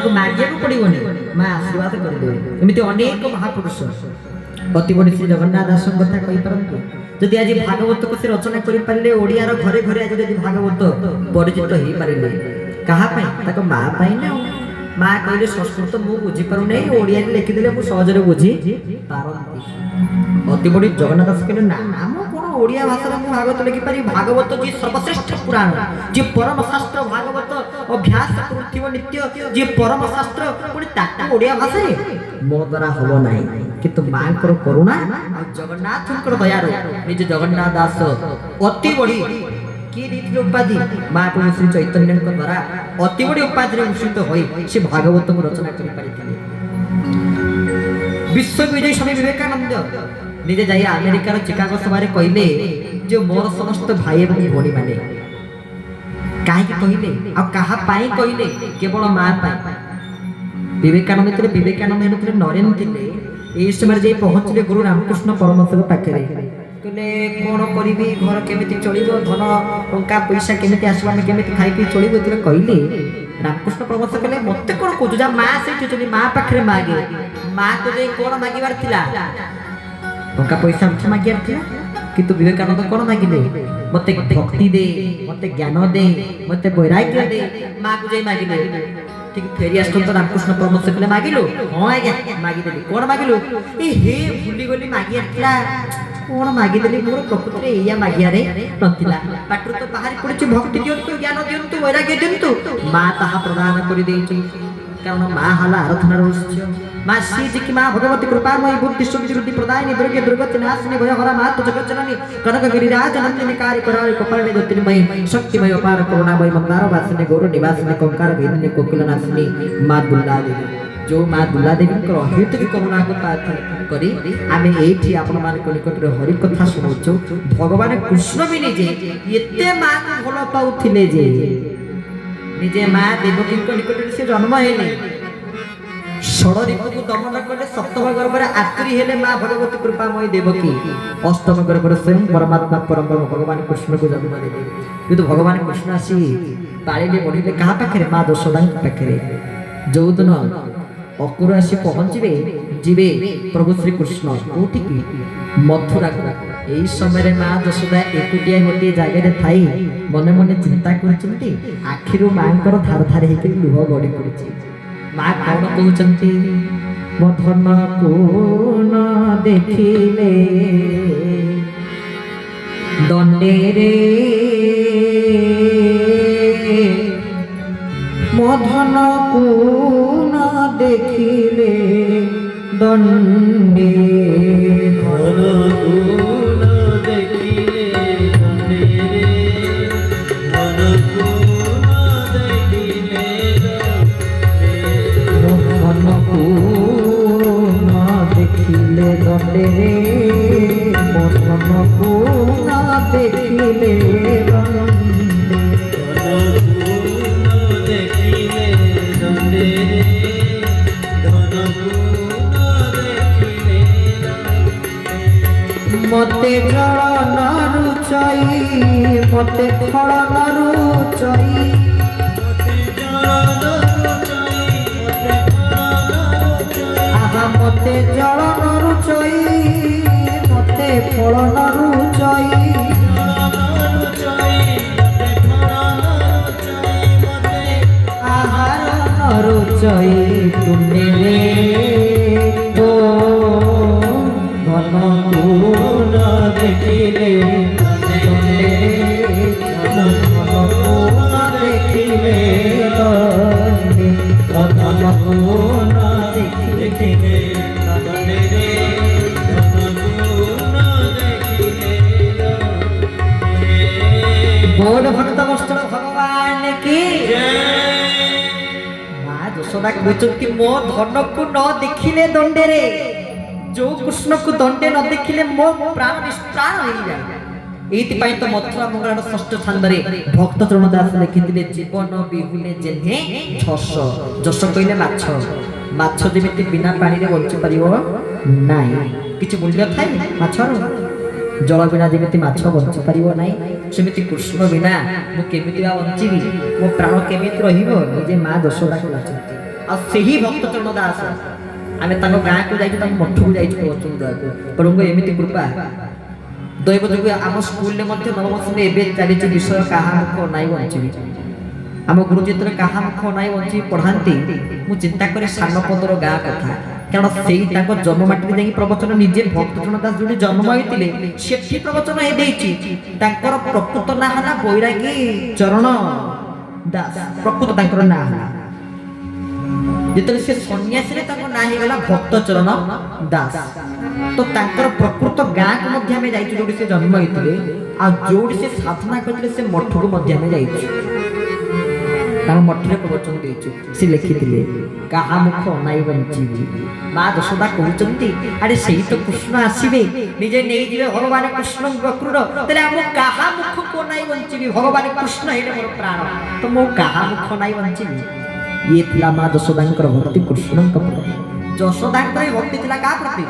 ତାକୁ ମାଗିବାକୁ ପଡ଼ିବନି, ମା ଆଶୀର୍ବାଦ କରିଦେବେ। ଏମିତି ଅନେକ ମହାପୁରୁଷ ଅତି ବଡ଼ି ଶ୍ରୀ ଜଗନ୍ନାଥ ଦାସଙ୍କ କଥା କହିପାରନ୍ତି। ଯଦି ଆଜି ଭାଗବତକୁ ସେ ରଚନା କରିପାରିଲେ, ଓଡ଼ିଆର ଘରେ ଘରେ ଆଜି ଯଦି ଭାଗବତ ପରିଚିତ ହେଇପାରିଲେ, କାହା ପାଇଁ? ତାଙ୍କ ମା ପାଇଁ ନା। ମା କହିଲେ ସଂସ୍କୃତ ମୁଁ ବୁଝିପାରୁନି, ଓଡ଼ିଆରେ ଲେଖିଦେଲେ ମୁଁ ସହଜରେ ବୁଝି ପାରନ୍ତି। ଅତି ବଡ଼ି ଜଗନ୍ନାଥ ଦାସ କହିଲେ ନା ଆମ କ'ଣ ଓଡ଼ିଆ ଭାଷାରେ ମୁଁ ଭାଗବତ ଲେଖିପାରିବି? ଭାଗବତ ଯିଏ ସର୍ବଶ୍ରେଷ୍ଠ ପୁରାଣ, ଯିଏ ପରମ ଶାସ୍ତ୍ର, ଭାଗବତ ଅଭ୍ୟାସ କରୁଥିବ ନିତ୍ୟ, ଯିଏ ପରମ ଶାସ୍ତ୍ର, ପୁଣି ତାକୁ ଓଡ଼ିଆ ଭାଷାରେ ମୋ ଦ୍ୱାରା ହବ ନାହିଁ। କିନ୍ତୁ ମାଙ୍କର କରୁଣା ଆଉ ଜଗନ୍ନାଥଙ୍କର ଦୟାରୁ ନିଜ ଜଗନ୍ନାଥ ଦାସ ଅତି ବଡ଼ି କିଏ ଦେଇଥିଲେ ଉପାଧି? ମହାପ୍ରଭୁ ଶ୍ରୀ ଚୈତନ୍ୟଙ୍କ ଦ୍ୱାରା ଅତି ବଡ଼ି ଉପାଧିରେ ଭୂଷିତ ହୋଇ ସେ ଭାଗବତକୁ ରଚନା କରିପାରିଥିଲେ। ବିଶ୍ୱବିଜୟୀ ସ୍ୱାମୀ ବିବେକାନନ୍ଦ ନିଜେ ଯାଇ ଆମେରିକାର ଚିକାଗୋ ସଭାରେ କହିଲେ ଯେ ମୋର ସମସ୍ତ ଭାଇ ଏବଂ ଭଉଣୀ ମାନେ, କାହିଁକି କହିଲେ ଆଉ କାହା ପାଇଁ କହିଲେ? କେବଳ ମା ପାଇଁ। ବିବେକାନନ୍ଦ ଥିଲେ, ବିବେକାନନ୍ଦ ହେଉଥିଲେ ନରେନ ଥିଲେ। এই ସମୟରେ ଯାଇ ପହଞ୍ଚିଲେ ଗୁରୁ ରାମକୃଷ୍ଣ ପରମହଂସଙ୍କ ପାଖରେ। କହିଲେ କ'ଣ କରିବି, ଘର କେମିତି ଚଳିବ, ଧନ ଟଙ୍କା ପଇସା କେମିତି ଆସିବ, ଆମେ କେମିତି ଖାଇ ପିଇ ଚଳିବୁ? ଯେତେବେଳେ କହିଲେ ରାମକୃଷ୍ଣ ପରମହଂସ କହିଲେ ମୋତେ କ'ଣ କହୁଛୁ, ଯା ମା ସେଇଠି ଅଛନ୍ତି, ମା ପାଖରେ ମାଗେ। ମା କୁ ଯାଇ କ'ଣ ମାଗିବାର ଥିଲା? ଟଙ୍କା ପଇସା ଅର୍ଥ ମାଗିବାର ଥିଲା। କିନ୍ତୁ ବିବେକାନନ୍ଦ କ'ଣ ମାଗିଲେ? ମୋତେ ଭକ୍ତି ଦେ, ମୋତେ ଜ୍ଞାନ ଦେ, ମୋତେ ବୈରାଗ୍ୟ ଦେ। ମା କୁ ଯାଇ ମାଗିଲେ। ठीक फेरी आस रामकृष्ण परमहंस कहले मागिलु, हाँ आज्ञा मागिदेली। कौन मागिलु? ए हे भूली गली मागिया कौन मागिदेली, मोर प्रकृति में एया मागियारे नथिला। पाटरु तो बाहरी पड़े भक्ति दियंतु, ज्ञान दियंतु, वैराग्य दियंतु। माँ ताहा प्रदान करि देइछि। कारण माँ हला आराधनार उच्च। माँ श्री जी की माँ भगवती कृपामयी बुद्धि सुखि वृद्धि प्रदायिनी दुर्गे दुर्गति नाशिनी भयहरा मातु जगत जननी कनक गिरिराज नंदिनी कार्य कराळि कपालिनी ज्योतिर्मयी शक्तिमयी अपार करुणामयी मंदार वासिनी गौर निवासिनी कंकार वेदिनी कोकिल नाशिनी माँ दुर्गा देवी। जो माँ दुर्गा देवी अहेतुक करुणा को प्रार्थना करी आमे एठी आपण मानक निकटरे हरि कथा सुनौछु। भगवान कृष्ण भी निजे एते माँ को भल पाउथिले जे निजे माँ देवकी निकटरे से जन्म हेले, षडरिपु को दमन कले, सप्तम गर्भ आतुरी हेले माँ भगवती कृपामयी देवकी, अष्टम गर्भ स्वयं परमात्मा परम भगवान कृष्ण को जन्म देले। किंतु भगवान कृष्ण आसी पाळिले बढ़िले कहा पाखरे? माँ यशोदा पाखरे। जो दिन अकुर आसी पहुँचे जीवे प्रभु श्री कृष्ण कोठी की मथुरा को, यही समय माँ यशोदा एकुटिया गोटे जगह थाई मने मने चिंता करछन्ती। आखिरु माँकर धार धार हेकि लुह गड़ी पड़ुछि। माँ कौन कहते? मधन को न देखिले दंडे रे, मधन को न देखिले दंडे, मधन को न देखिले दंडे रे, मन को न देखिले मन को न देखिले दंडे रे, मन को न देखिले दंडे, मते जल न रुचई, मते फल न रुचई, आहा मते जल न रुचई, मते फल न रुचई, आहार न रुचई तुमे रे, ओ मन को न देखिले दंडे, मन को न देखिले दंडे, मन को न देखिले दंडे रे, मन को न देखिले दंडे। बोल भक्त वत्सल भगवान की माँ यशोदा कहते मो धन को न देखिले दंडे रे, जो कृष्ण को दंडे न देखिले मो प्राण निष्प्राण हो जाए। एइतिपाई तो मथुरा मंगलार षष्ठ छंदरे भक्त चरण दास लिखिथिले जीवन बिहुने जेन्हे छस। जस कहले माछ, माछ जेमिति बिना पानी रे बंची परिबो नाही, किछि मूल्य थाए माछर। जल बिना जेमिति माछ बंची परिबो नाही, सेमिति कृष्ण बिना मु केमिति बंचीबी, मो प्राण केमिति रहिबो? निजे माँ यशोदा कहउछथि। ଆଉ ସେହି ଭକ୍ତ ଚରଣ ଦାସ ଆମେ ତାଙ୍କ ଗାଁକୁ ଯାଇଛୁ, ତାଙ୍କ ମଠକୁ ଯାଇଛୁ ପ୍ରବଚନ ଦେବାକୁ। ପ୍ରଭୁଙ୍କ ଏମିତି କୃପା ଦୈବ ଯୋଗୁଁ ଆମ ସ୍କୁଲରେ ମଧ୍ୟ ନବମ ଶ୍ରେଣୀ ଏବେ ଚାଲିଛି ବିଷୟ କାହା ମୁଖ ନାଇଁ ବଞ୍ଚିବି। ଆମ ଗୁରୁଜୀ ଯେତେବେଳେ କାହା ମୁଖ ନାଇଁ ବଞ୍ଚିବି ପଢ଼ାନ୍ତି, ମୁଁ ଚିନ୍ତା କରେ ସାନପଦର ଗାଁ କଥା, କାରଣ ସେଇ ତାଙ୍କ ଜନ୍ମମାଟିରେ ଯାଇକି ପ୍ରବଚନ ନିଜେ ଭକ୍ତଚରଣ ଦାସ ଯୋଉଠି ଜନ୍ମ ହୋଇଥିଲେ ସେଠି ପ୍ରବଚନ ହେଇଯାଇଛି। ତାଙ୍କର ପ୍ରକୃତ ନାଁ ହେଲା ବୈରାଗୀ ଚରଣ ଦାସ, ପ୍ରକୃତ ତାଙ୍କର ନାଁ ହେଲା। ଯେତେବେଳେ ସେ ସନ୍ନ୍ୟାସୀରେ ତାଙ୍କ ନାଁ ହେଇଗଲା ଭକ୍ତଚରଣ ଦାସ। ତ ତାଙ୍କର ପ୍ରକୃତ ଗାଁକୁ ମଧ୍ୟ ଆମେ ଯାଇଛୁ ଯୋଉଠି ସେ ଜନ୍ମ ହେଇଥିଲେ, ଆଉ ଯୋଉଠି ସେ ସାଧନା କରିଥିଲେ ସେ ମଠକୁ ମଧ୍ୟ ଆମେ ଯାଇଛୁ। ତାଙ୍କ ମଠରେ ପ୍ରବଚନ ଦେଇଛୁ। ସେ ଲେଖିଥିଲେ କାହା ମୁଖ ଅନାଇ ବଞ୍ଚିବି। ମା ଯଶୋଦା କହୁଛନ୍ତି ଆରେ ସେଇ ତ କୃଷ୍ଣ ଆସିବେ, ନିଜେ ନେଇଯିବେ ଭଗବାନ କୃଷ୍ଣ ବକ୍ରୁର, ତାହେଲେ ଆମ କାହା ମୁଖକୁ ଅନାଇ ବଞ୍ଚିବି? ଭଗବାନ କୃଷ୍ଣ ହେଲେ ମୋର ପ୍ରାଣ, ତ ମୁଁ କାହା ମୁଖ ଅନାଇ ବଞ୍ଚିବି? ଇଏ ଥିଲା ମା ଯଶୋଦାଙ୍କର ଭକ୍ତି କୃଷ୍ଣଙ୍କ ପ୍ରତି। ଯଶୋଦାଙ୍କର ଭକ୍ତି ଥିଲା କାହା ପ୍ରତି?